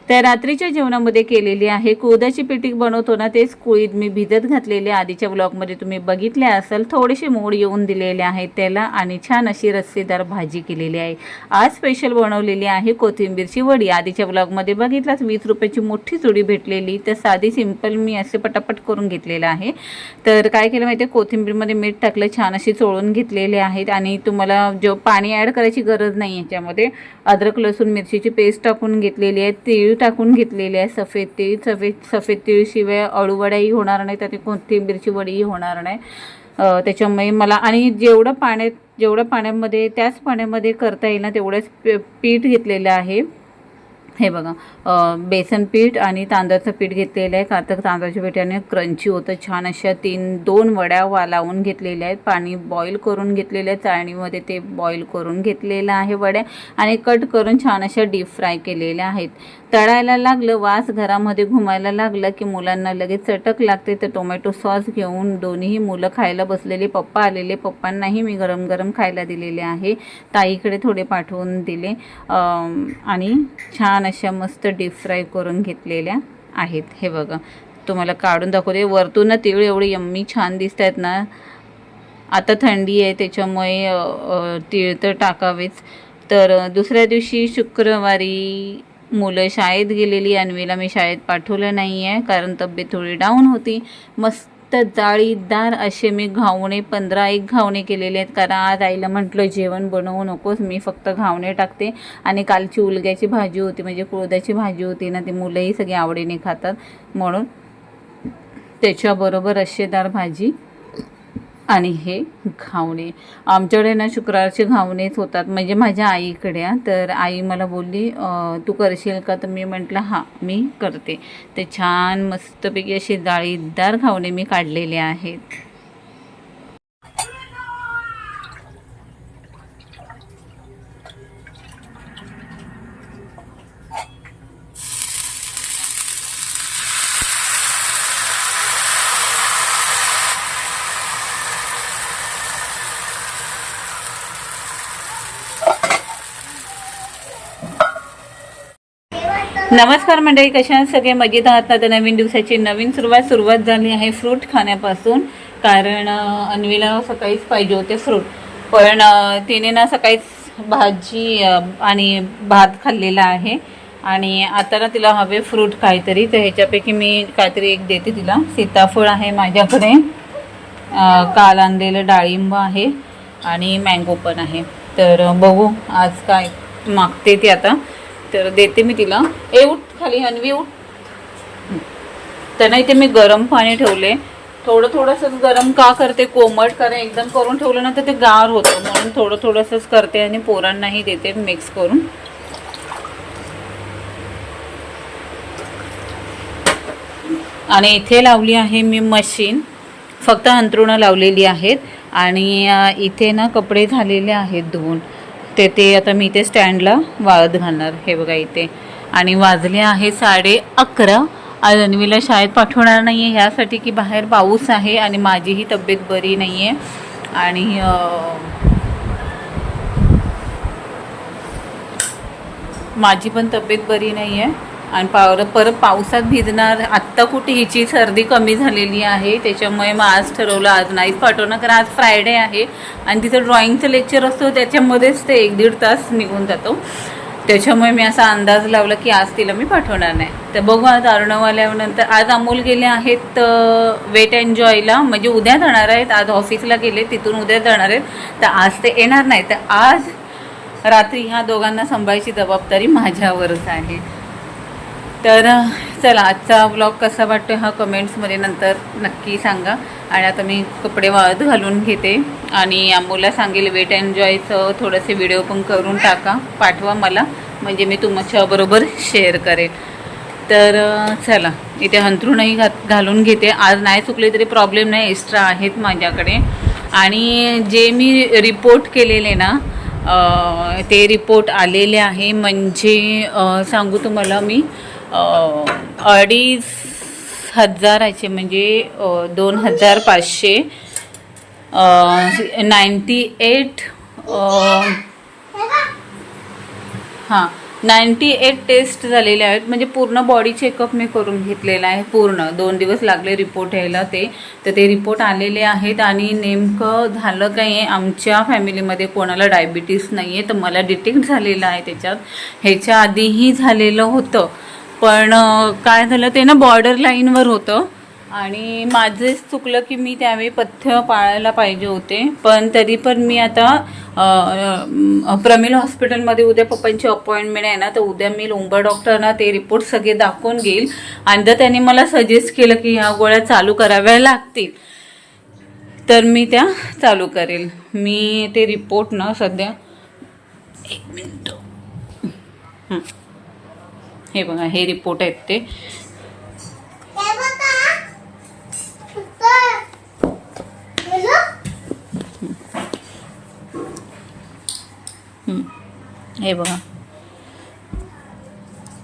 त्या रात्रीच्या जेवणामध्ये केलेली आहे कुळदाची पिठी बनवतो ना तेच कुळीद मी भिजत घातलेले आधीच्या ब्लॉगमध्ये तुम्ही बघितले असेल, थोडेसे मोड येऊन दिलेले आहेत त्याला आणि छान अशी रस्सेदार भाजी केलेली आहे। आज स्पेशल बनवलेली आहे कोथिंबीरची वडी। आधीच्या ब्लॉगमध्ये बघितलाच 20 रुपयाची मोठी जुडी भेटलेली, तर साधी सिंपल मी असे पटापट करून घेतलेलं आहे। तर काय केलं माहिती आहे, कोथिंबीरमध्ये मीठ टाकलं, छान अशी चोळून घेतलेले आहेत आणि तुम्हाला जो पाणी ॲड करायची गरज नाही, याच्यामध्ये अद्रक लसूण मिरचीची पेस्ट टाकून घेतलेली आहे, तीळ टाकून घेतलेली आहे, सफेद तीळ, सफेद तीळ शिवाय अळूवड्याही होणार नाही, त्यात कोथिंबीरची वडीही होणार नाही। त्याच्यामुळे मला आणि जेवढं पाण्यामध्ये त्याच पाण्यामध्ये करता येईल ना तेवढंच पीठ घेतलेलं आहे। हे बघा, बेसन पीठ आणि तांदळाचं पीठ घेतलेलं आहे, कारण तांदळाच्या पिठाने क्रंची होतं। छान अशा 2 वड्या लावून घेतलेल्या आहेत, पाणी बॉईल करून घेतलेलं आहे, चाळणीमध्ये ते बॉईल करून घेतलेलं आहे वड्या आणि कट करून छान अशा डीप फ्राय केलेल्या आहेत। तळायला लागलं, वास घरामध्ये घुमायला लागला की मुलांना लगेच चटक लागते, तर टोमॅटो सॉस घेऊन दोन्ही मुलं खायला बसलेले। पप्पा आलेले, पप्पांनाही मी गरम गरम खायला दिलेले आहे, ताईकडे थोडे पाठवून दिले आणि छान अशा मस्त डीप फ्राय करून घेतलेल्या आहेत। हे बघा, तुम्हाला काढून दाखवते, वरतून ना तीळ एवढे यम्मी छान दिसत आहेत ना। आता थंडी आहे त्याच्यामुळे तीळ तर टाकावेच। तर दुसऱ्या दिवशी शुक्रवारी मुलं शाळेत गेलेली, अन्वीला मी शाळेत पाठवलं नाही आहे कारण तब्येत थोडी डाऊन होती। मस्त जाळीदार असे मी घावणे 15-1 घावणे केलेले आहेत, कारण आज आईला म्हटलं जेवण बनवू नकोस, मी फक्त घावणे टाकते। आणि कालची उलग्याची भाजी होती, म्हणजे कुळदाची भाजी होती ना, ती मुलंही सगळी आवडीने खातात म्हणून त्याच्याबरोबर रस्सेदार भाजी आणि हे घावणे। आमच्याकडे ना शुक्रवारचे घावणेच होतात, म्हणजे माझ्या आईकडे। तर आई मला बोलली तू करशील का, तर मी म्हटलं हां मी करते। ते छान मस्तपैकी असे जाळीदार घावणे मी काढलेले आहेत। नमस्कार मंडळी, कशा आहात सगळे? मजेत आहात ना? तर नवीन दिवसाची नवीन सुरुवात झाली आहे फ्रूट खाण्यापासून, कारण अन्वीला सकाळीच पाहिजे होते फ्रूट, पण तिने ना सकाळीच भाजी आणि भात खाल्लेला आहे आणि आता ना तिला हवे फ्रूट काहीतरी, तर ह्याच्यापैकी मी काहीतरी एक देते तिला। सीताफळ आहे माझ्याकडे, काल आणलेलं डाळिंब आहे आणि मँगो पण आहे, तर बघू आज काय मागते ती आता, तर देते मी तिला। उठ खाली अन्वी उठ। त्यांना इथे मी गरम पाणी ठेवले, थोडंसंच गरम का करते, कोमट, कारण एकदम करून ठेवलं ना तर ते गार होतं, म्हणून थोडंसंच करते आणि पोरांनाही देते मिक्स करून। आणि इथे लावली आहे मी मशीन, फक्त अंथरुणं लावलेली आहेत आणि इथे ना कपडे झालेले आहेत धुवून, ते आता मी इथे स्टँडला वाळत घालणार। हे बघा इथे, आणि वाजले आहे 11:30। आज अन्वीला शाळेत पाठवणार नाही आहे ह्यासाठी की बाहेर पाऊस आहे आणि माझीही तब्येत बरी नाही आहे आणि माझी पण तब्येत बरी नाही आहे आणि परत पावसात भिजणार। आत्ता कुठे हिची सर्दी कमी झालेली आहे, त्याच्यामुळे मग आज ठरवलं आज नाहीच पाठवणार, कारण आज फ्रायडे आहे आणि तिचं ड्रॉइंगचं लेक्चर असतो, त्याच्यामध्येच ते 1-1.5 तास निघून जातो। त्याच्यामुळे मी असा अंदाज लावला की आज तिला मी पाठवणार नाही। तर बघू आज अर्णव आल्यानंतर। आज अमोल गेले आहेत वेट अँड जॉयला, म्हणजे उद्या जाणार आहेत, आज ऑफिसला गेले, तिथून उद्या जाणार आहेत, तर आज ते येणार नाही, तर आज रात्री ह्या दोघांना सांभाळायची जबाबदारी माझ्यावरच आहे। तर चला, आजचा ब्लॉग कसा वाटतो हा कमेंट्समध्ये नंतर नक्की सांगा। आणि आता मी कपडे वाळत घालून घेते आणि अमोलला सांगेल वेट अँड जॉयचं थोडेसे व्हिडिओ पण करून पाठवा मला, म्हणजे मी तुमच्याबरोबर शेअर करेन। तर चला, इथे अंथरुणही घालून घेते। आज नाही चुकले तरी प्रॉब्लेम नाही, एक्स्ट्रा आहेत माझ्याकडे। आणि जे मी रिपोर्ट केलेले ना ते रिपोर्ट आलेले आहे, म्हणजे सांगू तुम्हाला मी 2,500 म्हणजे 2,500 98 हां 98 टेस्ट झालेले आहेत, म्हणजे पूर्ण बॉडी चेकअप मी करून घेतलेला आहे. पूर्ण 2 दिवस लागले रिपोर्ट यायला तर ते रिपोर्ट आलेले आहेत. आणि नेमकं झालं काय आहे, आमच्या फॅमिलीमध्ये कोणाला डायबिटीस नाही आहे, तर मला डिटेक्ट झालेलं आहे त्याच्यात. ह्याच्या आधीही झालेलं होतं, पण काय झालं ते ना बॉर्डर लाईनवर होतं. आणि माझेच चुकलं की मी त्यावेळी पथ्य पाळायला पाहिजे होते. पण तरी पण मी आता प्रमिल हॉस्पिटलमध्ये उद्या पप्पांची अपॉइंटमेंट आहे ना, तर उद्या मी लोंबर डॉक्टरना ते रिपोर्ट सगळे दाखवून घेईल. आणि जर त्यांनी मला सजेस्ट केलं की ह्या गोळ्या चालू कराव्या लागतील तर मी त्या चालू करेल. मी ते रिपोर्ट ना सध्या 1 मिनिट, हे बघा हे रिपोर्ट आहेत ते. हे बघा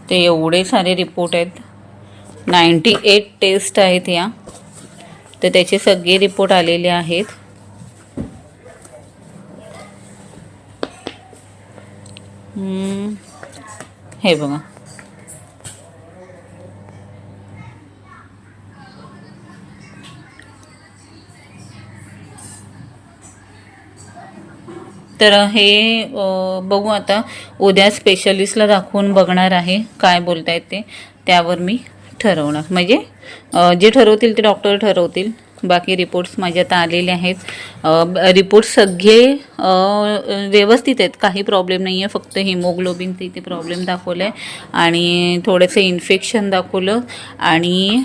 ते एवढे सारे रिपोर्ट आहेत, 98 टेस्ट आहेत या. तर त्याचे सगळे रिपोर्ट आलेले आहेत. हे बघा तर हे बघू आता उद्या स्पेशलिस्टला दाखवून बघणार आहे काय बोलतायत ते, त्यावर मी ठरवणार. म्हणजे जे ठरवतील ते डॉक्टर ठरवतील. बाकी रिपोर्ट्स माझे आता आलेले आहेत. रिपोर्ट सगळे व्यवस्थित आहेत, काही प्रॉब्लेम नाही आहे. फक्त हिमोग्लोबिनचं इथे प्रॉब्लेम दाखवलं आहे आणि थोडंसं इन्फेक्शन दाखवलं आणि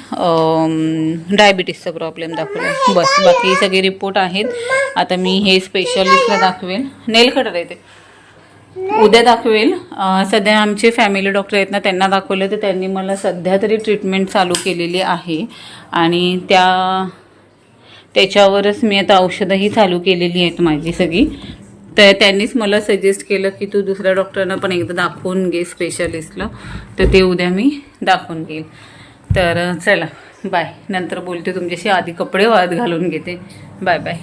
डायबिटीसचा प्रॉब्लेम दाखवला आहे. बस बाकी सगळे रिपोर्ट आहेत. आता मी हे स्पेशलिस्टला दाखवेल. नेल कटर आहे ते उद्या दाखवेल. सध्या आमचे फॅमिली डॉक्टर आहेत ना, त्यांना दाखवलं तर त्यांनी मला सध्या तरी ट्रीटमेंट चालू केलेली आहे. आणि त्याच्यावरच मी आता औषधंही चालू केलेली आहेत माझी सगळी. तर त्यांनीच मला सजेस्ट केलं की तू दुसऱ्या डॉक्टरना पण एकदा दाखवून घे स्पेशलिस्टला. तर ते उद्या मी दाखवून घेईल. तर चला बाय, नंतर बोलते तुमच्याशी. आधी कपडे वाळत घालून घेते. Bye bye.